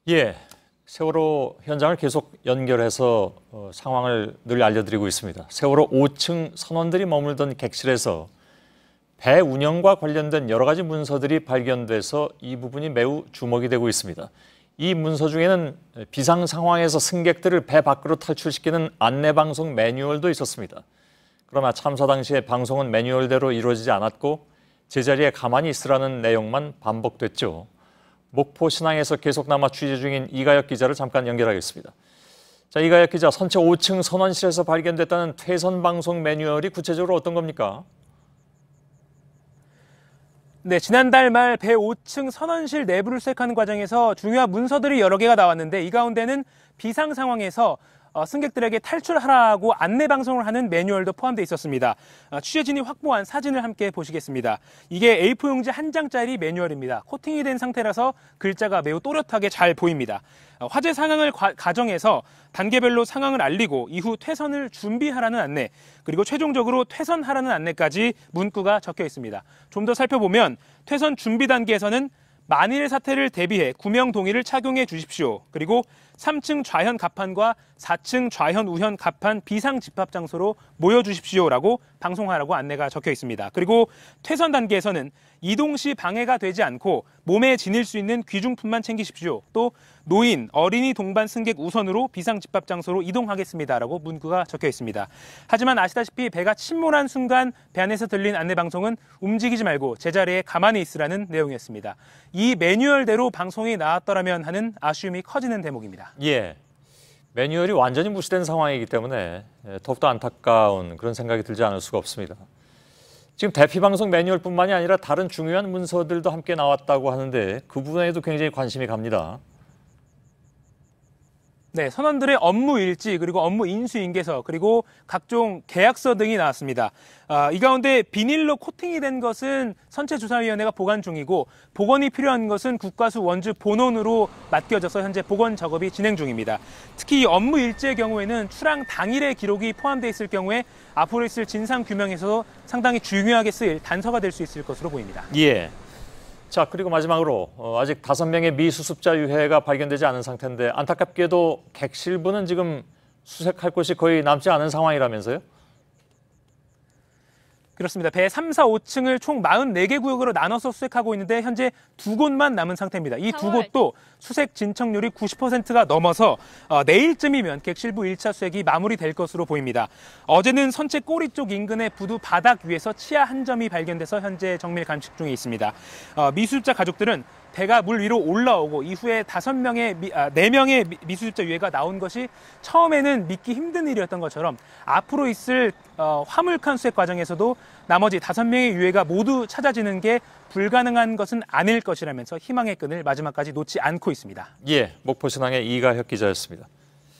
예, 세월호 현장을 계속 연결해서 상황을 늘 알려드리고 있습니다. 세월호 5층 선원들이 머물던 객실에서 배 운영과 관련된 여러 가지 문서들이 발견돼서 이 부분이 매우 주목이 되고 있습니다. 이 문서 중에는 비상 상황에서 승객들을 배 밖으로 탈출시키는 안내방송 매뉴얼도 있었습니다. 그러나 참사 당시에 방송은 매뉴얼대로 이루어지지 않았고 제자리에 가만히 있으라는 내용만 반복됐죠. 목포 신항에서 계속 남아 취재 중인 이가혁 기자를 잠깐 연결하겠습니다. 자, 이가혁 기자, 선체 5층 선원실에서 발견됐다는 퇴선 방송 매뉴얼이 구체적으로 어떤 겁니까? 네, 지난달 말 배 5층 선원실 내부를 수색하는 과정에서 중요한 문서들이 여러 개가 나왔는데 이 가운데는 비상 상황에서 승객들에게 탈출하라고 안내 방송을 하는 매뉴얼도 포함되어 있었습니다. 취재진이 확보한 사진을 함께 보시겠습니다. 이게 A4 용지 한 장짜리 매뉴얼입니다. 코팅이 된 상태라서 글자가 매우 또렷하게 잘 보입니다. 화재 상황을 가정해서 단계별로 상황을 알리고 이후 퇴선을 준비하라는 안내, 그리고 최종적으로 퇴선하라는 안내까지 문구가 적혀 있습니다. 좀 더 살펴보면 퇴선 준비 단계에서는 만일의 사태를 대비해 구명 동의를 착용해 주십시오. 그리고 3층 좌현 갑판과 4층 좌현 우현 갑판 비상 집합 장소로 모여 주십시오라고 방송하라고 안내가 적혀 있습니다. 그리고 퇴선 단계에서는 이동 시 방해가 되지 않고 몸에 지닐 수 있는 귀중품만 챙기십시오. 또 노인, 어린이 동반 승객 우선으로 비상 집합 장소로 이동하겠습니다라고 문구가 적혀 있습니다. 하지만 아시다시피 배가 침몰한 순간 배 안에서 들린 안내 방송은 움직이지 말고 제자리에 가만히 있으라는 내용이었습니다. 이 매뉴얼대로 방송이 나왔더라면 하는 아쉬움이 커지는 대목입니다. 예, 매뉴얼이 완전히 무시된 상황이기 때문에 더욱더 안타까운 그런 생각이 들지 않을 수가 없습니다. 지금 대피방송 매뉴얼뿐만이 아니라 다른 중요한 문서들도 함께 나왔다고 하는데 그 부분에도 굉장히 관심이 갑니다. 네, 선원들의 업무 일지, 그리고 업무 인수인계서, 그리고 각종 계약서 등이 나왔습니다. 이 가운데 비닐로 코팅이 된 것은 선체조사위원회가 보관 중이고 복원이 필요한 것은 국과수 원주 본원으로 맡겨져서 현재 복원 작업이 진행 중입니다. 특히 이 업무 일지의 경우에는 출항 당일의 기록이 포함되어 있을 경우에 앞으로 있을 진상규명에서 상당히 중요하게 쓰일 단서가 될 수 있을 것으로 보입니다. 예. 자, 그리고 마지막으로 아직 5명의 미수습자 유해가 발견되지 않은 상태인데 안타깝게도 객실부는 지금 수색할 곳이 거의 남지 않은 상황이라면서요? 그렇습니다. 배 3, 4, 5층을 총 44개 구역으로 나눠서 수색하고 있는데 현재 2곳만 남은 상태입니다. 이 2곳도 수색 진척률이 90%가 넘어서 내일쯤이면 객실부 1차 수색이 마무리될 것으로 보입니다. 어제는 선체 꼬리 쪽 인근의 부두 바닥 위에서 치아 한 점이 발견돼서 현재 정밀 감식 중에 있습니다. 미수습자 가족들은 배가 물 위로 올라오고 이후에 4명의 미수습자 유해가 나온 것이 처음에는 믿기 힘든 일이었던 것처럼 앞으로 있을 화물칸 수색 과정에서도 나머지 5명의 유해가 모두 찾아지는 게 불가능한 것은 아닐 것이라면서 희망의 끈을 마지막까지 놓지 않고 있습니다. 예, 목포신항의 이가혁 기자였습니다.